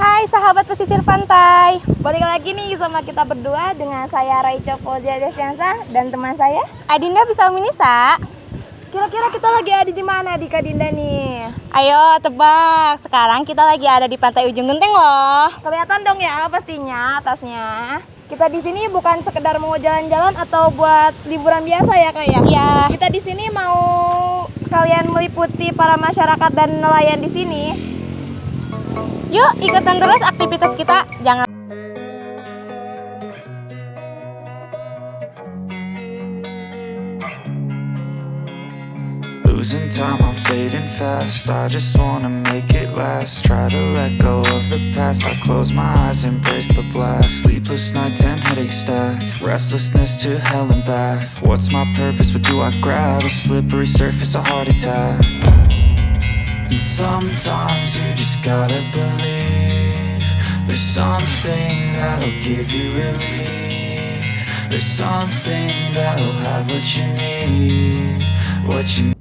Hai sahabat pesisir pantai. Balik lagi nih sama kita berdua dengan saya Raicha Fauzia Desyansa dan teman saya Adinda bisa Minisa. Kira-kira kita lagi ada di mana di Kak Dinda nih? Ayo tebak. Sekarang kita lagi ada di pantai Ujung Genteng loh. Kelihatan dong ya pastinya atasnya. Kita di sini bukan sekedar mau jalan-jalan atau buat liburan biasa ya Kak ya? Iya. Kita di sini mau sekalian meliputi para masyarakat dan nelayan di sini. Yuk ikutan terus aktivitas kita. Jangan Losing time, I'm fading fast. I just wanna make it last. Try to let go of the past. I close my eyes, embrace the blast. Sleepless nights and headaches stack. Restlessness to hell and back. What's my purpose? What do I grab? A slippery surface, a heart attack. And sometimes you just gotta believe there's something that'll give you relief. There's something that'll have what you need. What you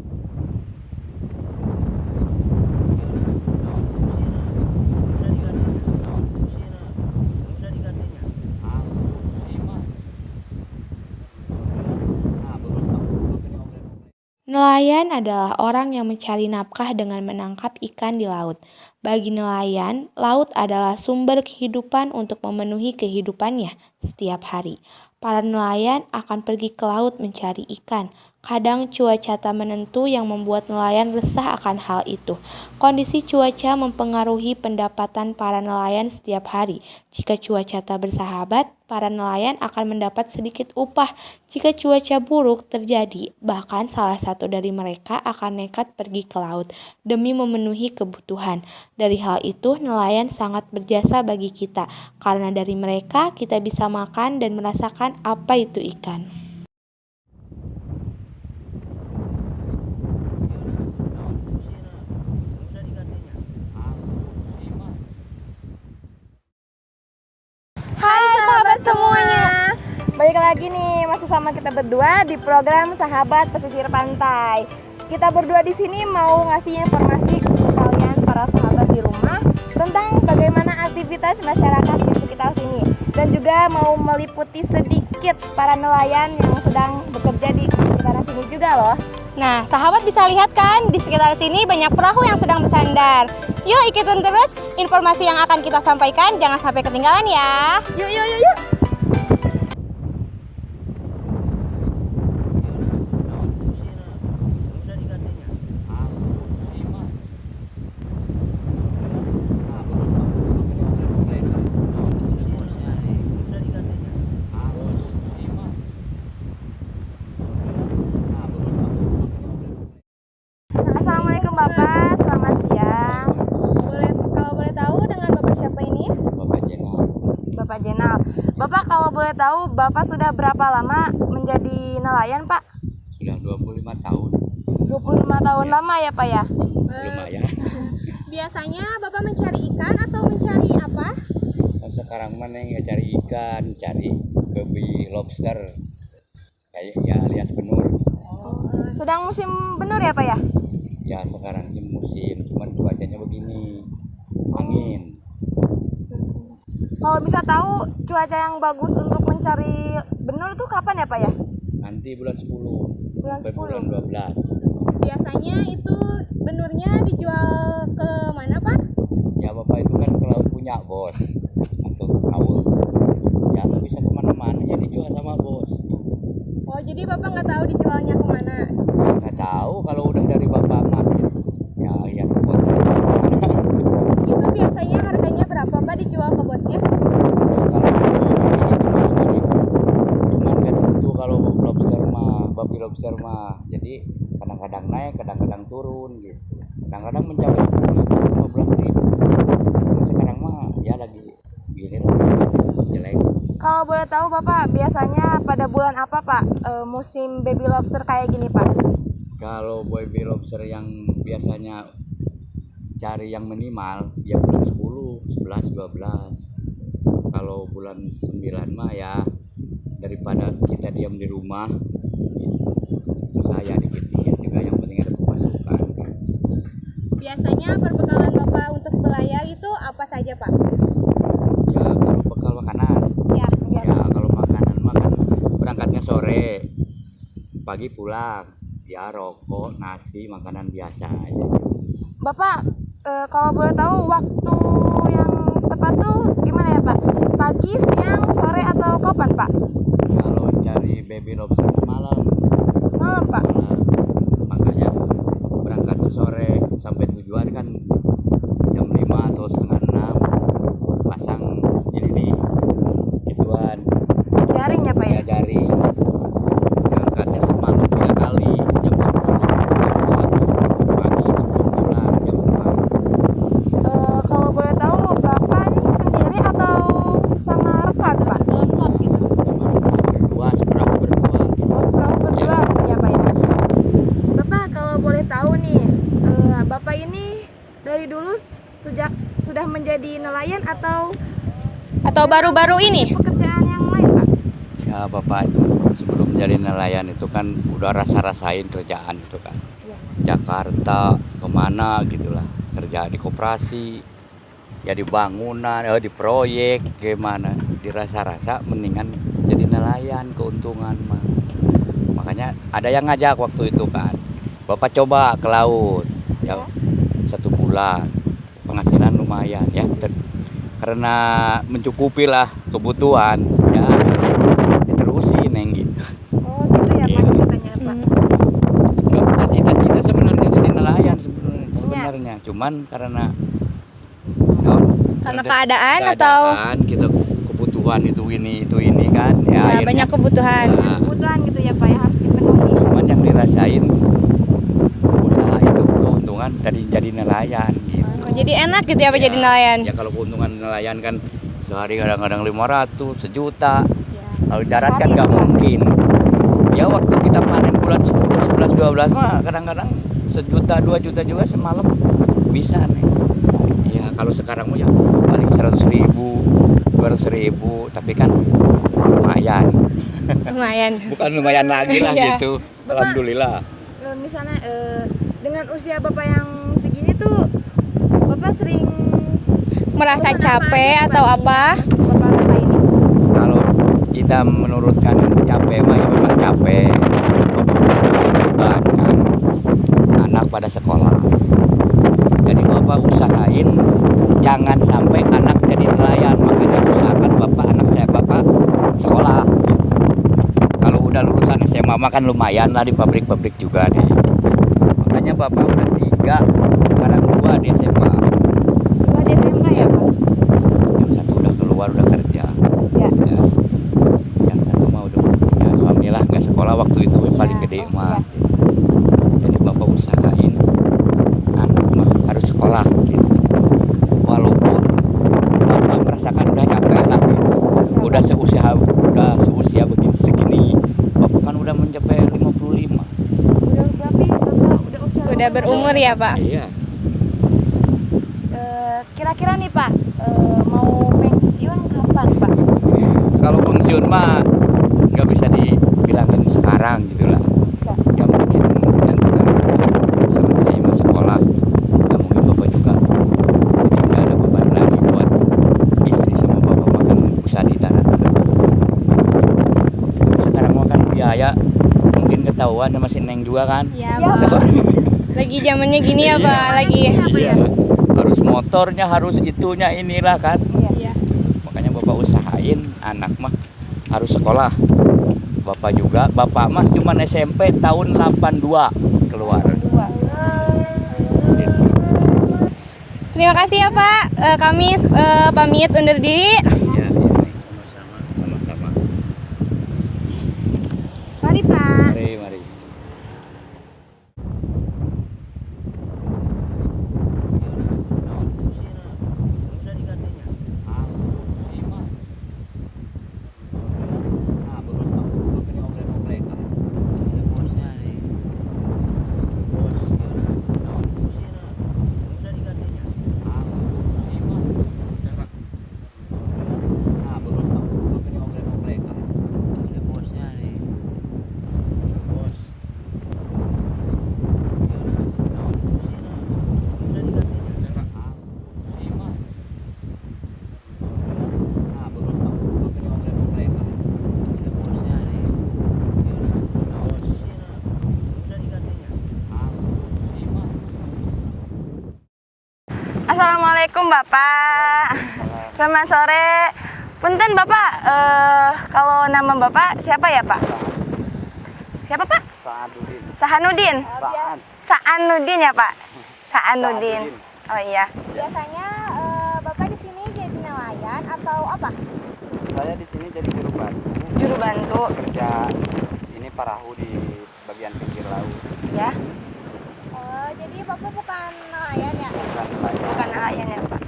Nelayan adalah orang yang mencari nafkah dengan menangkap ikan di laut. Bagi nelayan, laut adalah sumber kehidupan untuk memenuhi kehidupannya setiap hari. Para nelayan akan pergi ke laut mencari ikan. Kadang cuaca tak menentu yang membuat nelayan resah akan hal itu. Kondisi cuaca mempengaruhi pendapatan para nelayan setiap hari. Jika cuaca tak bersahabat, para nelayan akan mendapat sedikit upah. Jika cuaca buruk terjadi, bahkan salah satu dari mereka akan nekat pergi ke laut demi memenuhi kebutuhan. Dari hal itu, nelayan sangat berjasa bagi kita, karena dari mereka kita bisa makan dan merasakan apa itu ikan. Hai sahabat semuanya. Balik lagi nih masih sama kita berdua di program Sahabat Pesisir Pantai. Kita berdua di sini mau ngasih informasi ke kalian para sahabat di rumah tentang bagaimana aktivitas masyarakat di sekitar sini dan juga mau meliputi sedikit para nelayan yang sedang bekerja di sekitaran sini juga loh. Nah, sahabat bisa lihat kan di sekitar sini banyak perahu yang sedang bersandar. Yuk ikutin terus informasi yang akan kita sampaikan, jangan sampai ketinggalan ya. Yuk. Assalamualaikum Bapak, selamat siang. Kalau boleh tahu dengan Bapak siapa ini? Bapak Jenal. Bapak Jenal. Bapak kalau boleh tahu Bapak sudah berapa lama menjadi nelayan Pak? Sudah 25 tahun. 25 tahun lama ya Pak ya? Lumayan. Biasanya Bapak mencari ikan atau mencari apa? Sekarang mana yang cari ikan, cari baby lobster. Kayak ya alias benur. Sedang musim benur ya Pak ya? Ya sekarang sih musim, cuman cuacanya begini. Angin. Kalau bisa tahu cuaca yang bagus untuk mencari benur itu kapan ya Pak ya? Nanti bulan 10. Bulan sampai 10. bulan 12. Biasanya itu benurnya dijual ke mana Pak? Ya Bapak itu kan ke laut punya bos. Untuk kaul. Ya bisa kemana-mana ya dijual sama bos. Oh, jadi Bapak nggak tahu dijualnya kemana? Ya, nggak tahu kalau udah dari Bapak mah. Ya ke kota. Itu biasanya harganya berapa Pak dijual ke bosnya? Cuman gak tentu kalau lobster mah, babi lobster mah. Jadi kadang-kadang naik, kadang-kadang turun gitu. Kadang-kadang mencapai 10.000, 15.000. Sekarang mah ya lagi gini lah, jelek. Kalau boleh tahu Bapak biasanya pada bulan apa Pak musim baby lobster kayak gini Pak? Kalau baby lobster yang biasanya cari yang minimal ya bulan 10, 11, 12. Kalau bulan 9 mah ya daripada kita diam di rumah saya dikit-dikit juga yang penting ada pemasukan. Biasanya perbekalan Bapak untuk berlayar itu apa saja Pak? pagi pulang, ya rokok, nasi, makanan biasa aja. Bapak kalau boleh tahu waktu yang tepat tuh gimana ya Pak? Pagi, siang, sore atau kapan Pak? Kalau cari baby lobster malam, Malam Pak. makanya berangkat tuh sore sampai tujuan kan jam 5 atau setengah 6 pasang ini nih gituan Jaring ya Pak ya? ya jaring. Berangkatnya semalam 3 kali, jam 10, jam 1 pagi sebelum pulang jam 4. Kalau boleh tahu Bapak ini sendiri atau sama rekan Pak? Kelompok gitu. Berdua, seperahu berdua gitu. Oh, seperahu berdua ya Pak ya? Bapak kalau boleh tahu nih, Bapak ini dari dulu sejak sudah menjadi nelayan atau baru-baru ini? pekerjaan yang lain Pak? Ya bapak itu sebelum menjadi nelayan itu kan udah rasa-rasain kerjaan itu kan. Jakarta kemana gitulah, kerja di koperasi, ya di bangunan, di proyek gimana, dirasa-rasa mendingan jadi nelayan, keuntungan mah. Makanya ada yang ngajak waktu itu kan, bapak coba ke laut ya 1 bulan, penghasilan lumayan ya, karena mencukupi lah kebutuhan ya, diterusin yang gitu. Oh gitu ya Pak Iya. katanya Pak. Nggak punya cita-cita sebenarnya jadi nelayan sebenarnya, cuman karena Karena keadaan atau kita kebutuhan itu ini kan ya, akhirnya, banyak kebutuhan? nah, Kebutuhan gitu ya Pak ya harus dipenuhi. cuman yang dirasain usaha itu keuntungan dari jadi nelayan gitu. Jadi enak gitu ya Pak jadi nelayan? Ya kalau keuntungan nelayan kan sehari kadang-kadang 500, sejuta. Kalau darat kan nggak mungkin. Ya waktu kita panen bulan 10, 11, 12 mah kadang-kadang 1 juta, 2 juta juga semalam bisa nih. Ya kalau sekarang mah ya paling 100.000, 200.000, tapi kan lumayan. Lumayan. Bukan lumayan lagi lah Iya. gitu. Alhamdulillah. Misalnya dengan usia Bapak yang segini tuh Bapak sering Merasa keluhan capek aja, atau Pak, apa? yang Bapak rasain itu? Kalau kita menurutkan capek mah ya memang capek. Beban kan anak pada sekolah. Jadi bapak usahain jangan sampai anak jadi nelayan, makanya usahakan anak bapak sekolah. Kalau udah lulusan SMA mah kan lumayan lah di pabrik-pabrik juga nih. Makanya bapak udah 3, sekarang 2 di SMA. Dua di SMK ya Pak? Yang satu udah keluar udah kerja. Ya. Ya. Yang satu mah udah punya suami lah, nggak sekolah waktu itu paling gede oh, mah. iya. Jadi bapak usahain anak mah harus sekolah gitu. Walaupun bapak merasakan udah capek lah gitu. Udah seusia begini segini, bapak kan udah mencapai 55. Udah berapa Bapak udah usia Udah berumur ya Pak? Iya. Kira-kira nih Pak mau pensiun kapan Pak? Kalau pensiun mah nggak bisa dibilangin sekarang gitulah. Bisa. Ya mungkin nanti kan selesai mas sekolah, ya mungkin bapak juga jadi nggak ada beban lagi buat istri sama bapak makan usaha di darat udah bisa. Tapi sekarang makan biaya mungkin ketahuan sama si Neng juga kan. Iya Ya, Pak. Lagi zamannya gini ya Pak, lagi. Iya. Harus motornya, harus itunya inilah kan. Iya. Makanya bapak usahain anak mah harus sekolah. Bapak juga, bapak mah cuma SMP tahun 82 keluar. Dua. Gitu. Terima kasih ya Pak. Kami pamit undur diri. Iya, sama-sama, sama-sama. Mari Pak. Mari. Assalamualaikum Bapak. Selamat sore. Punten Bapak, kalau nama Bapak siapa ya Pak? Siapa Pak? Sa'adudin. Sahanudin. Sa'ad. Saanudin ya Pak? Saanudin. Oh iya. Biasanya Bapak di sini jadi nelayan atau apa? Saya di sini jadi juru bantu. Juru bantu. Kerja ini perahu di bagian pinggir laut. Ya. Jadi Bapak bukan nelayan ya? Bukan nelayan. Bukan nelayan ya Pak.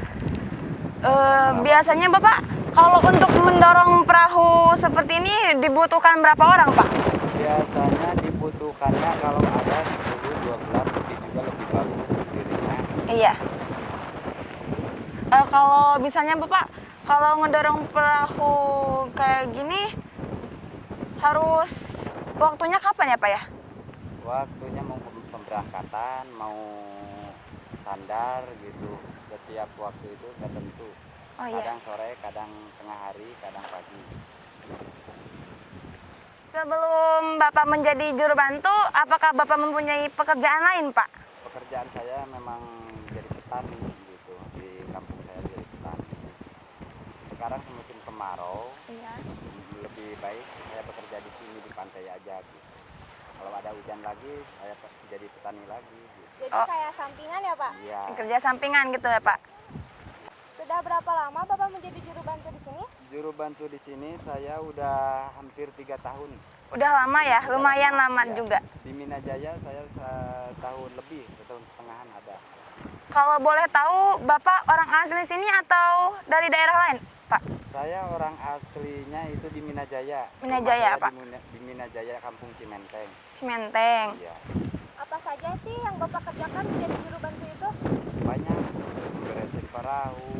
Biasanya Bapak kalau untuk mendorong perahu seperti ini dibutuhkan berapa orang Pak? Biasanya dibutuhkannya kalau ada 10, 12 lebih juga lebih bagus dirinya. Iya. Kalau misalnya Bapak, kalau ngedorong perahu kayak gini harus waktunya kapan ya Pak ya? Waktunya mau pemberangkatan, mau sandar gitu. Setiap waktu itu tertentu. Oh iya. Kadang sore, kadang tengah hari, kadang pagi. Sebelum Bapak menjadi juru bantu, apakah Bapak mempunyai pekerjaan lain Pak? Pekerjaan saya memang jadi petani gitu. Di kampung saya jadi petani. Sekarang musim kemarau, Iya. lebih baik saya bekerja di sini di pantai aja gitu. Kalau ada hujan lagi, saya jadi petani lagi gitu. Jadi Oh. kayak sampingan ya Pak? Iya. Kerja sampingan gitu ya Pak? Sudah berapa lama Bapak menjadi juru bantu di sini? Juru bantu di sini saya udah hampir 3 tahun. Udah lama ya? Lumayan lama Iya. juga. Di Minajaya saya setahun lebih, setahun setengahan ada. Kalau boleh tahu, Bapak orang asli sini atau dari daerah lain Pak? Saya orang aslinya itu di Minajaya. Minajaya, Rumah saya Pak? Di Minajaya, Kampung Cimenteng. Cimenteng. Iya. Apa saja sih yang Bapak kerjakan menjadi juru bantu itu? Banyak beresin perahu,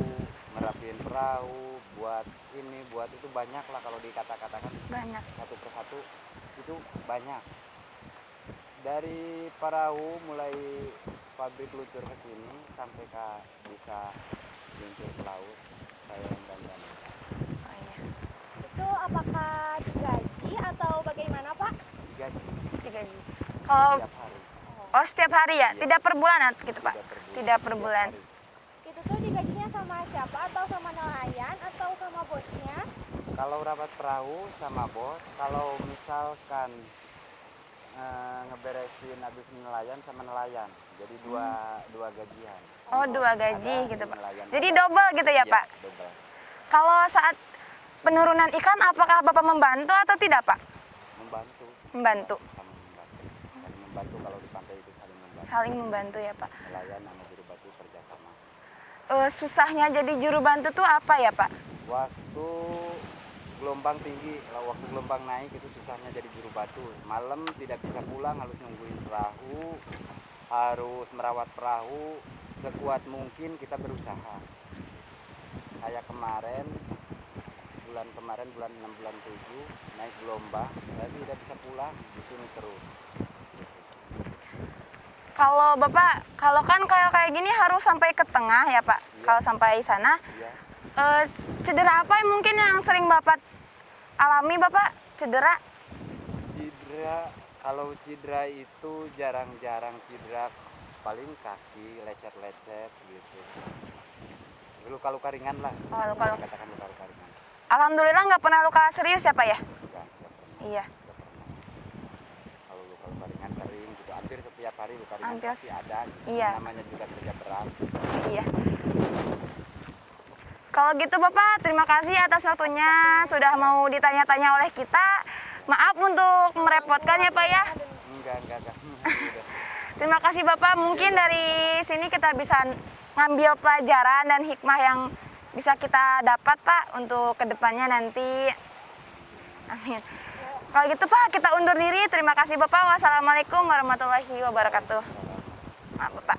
merapiin perahu, buat ini, buat itu banyak lah kalau dikata-katakan Banyak. satu persatu itu banyak. Dari perahu mulai pabrik luncur ke sini sampai bisa luncur ke laut, saya yang dandan. Oh iya. Itu apakah digaji atau bagaimana Pak? Gaji Digaji. Kalau setiap hari. setiap hari ya? Iya. Tidak per bulan gitu Pak? Tidak per bulan. Tidak per Setiap bulan. hari. Itu tuh digajinya sama siapa? Atau sama nelayan atau sama bosnya? Kalau rapat perahu sama bos, kalau misalkan ngeberesin habis nelayan sama nelayan, jadi dua gajian. Oh, dua gaji Ada gitu di Pak. nelayan, Jadi ada. double gitu ya Iya, Pak? double. Kalau saat penurunan ikan, apakah Bapak membantu atau tidak Pak? Membantu. Membantu. Sama membantu. Saling membantu kalau di pantai itu saling membantu. Saling membantu ya Pak. Nelayan sama juru bantu kerjasama. Susahnya jadi juru bantu tuh apa ya Pak? Waktu gelombang tinggi, kalau waktu gelombang naik itu susahnya jadi juru batu. Malam tidak bisa pulang, harus nungguin perahu, harus merawat perahu. Sekuat mungkin kita berusaha. Kayak kemarin, bulan 6, bulan 7, naik gelombang, saya tidak bisa pulang, di sini terus. Kalau Bapak, kalau kan kayak gini harus sampai ke tengah ya Pak? Iya. Kalau sampai sana, Iya. cedera apa yang mungkin yang sering Bapak alami Bapak? Cedera? Cedera, kalau cedera itu jarang-jarang cedera, paling kaki lecet-lecet gitu. Luka-luka ringan lah. Oh, luka-luka. Dikatakan luka-luka ringan. Alhamdulillah nggak pernah luka serius ya Pak ya? Enggak pernah. Iya. Enggak pernah. Kalau luka-luka ringan sering gitu, hampir setiap hari luka ringan Hampir pasti ada. Gitu. iya. Namanya juga kerja berat. Iya. Kalau gitu Bapak, terima kasih atas waktunya sudah mau ditanya-tanya oleh kita. Maaf untuk merepotkan ya Pak ya. Enggak. Udah. Terima kasih Bapak. Mungkin dari sini kita bisa ngambil pelajaran dan hikmah yang bisa kita dapat Pak untuk kedepannya nanti. Amin. Kalau gitu Pak, kita undur diri. Terima kasih Bapak. Wassalamualaikum warahmatullahi wabarakatuh. Maaf Bapak.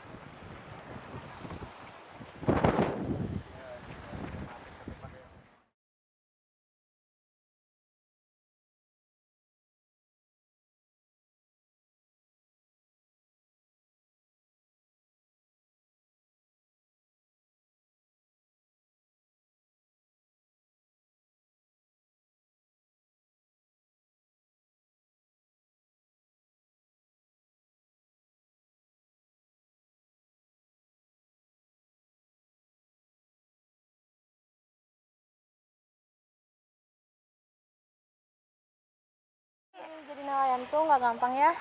Jadi nelayan tuh nggak gampang ya.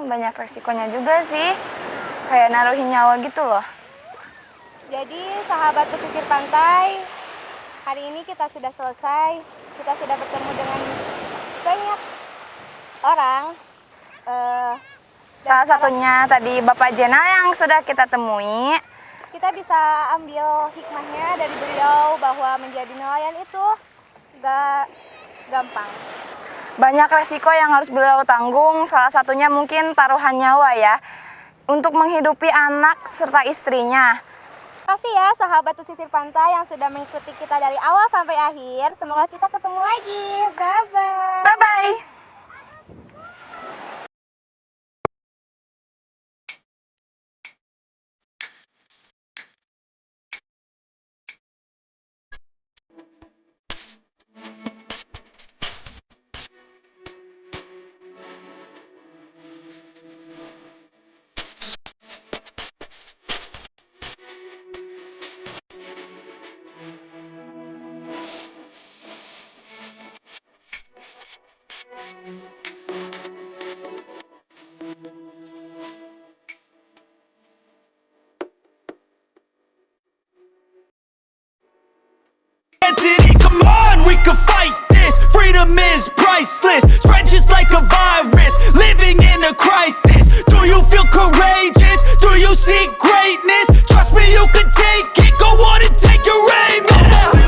Banyak resikonya juga sih. Kayak naruhin nyawa gitu loh. Jadi sahabat pesisir pantai, hari ini kita sudah selesai. Kita sudah bertemu dengan banyak orang. Salah satunya tadi Bapak Jenal yang sudah kita temui. Kita bisa ambil hikmahnya dari beliau bahwa menjadi nelayan itu nggak gampang. Banyak resiko yang harus beliau tanggung, salah satunya mungkin taruhan nyawa ya, untuk menghidupi anak serta istrinya. Terima kasih ya sahabat pesisir pantai yang sudah mengikuti kita dari awal sampai akhir. Semoga kita ketemu lagi. Bye-bye. Bye-bye. Come on, we can fight this. Freedom is priceless. Spread just like a virus. Living in a crisis. Do you feel courageous? Do you seek greatness? Trust me, you can take it. Go on and take your aim.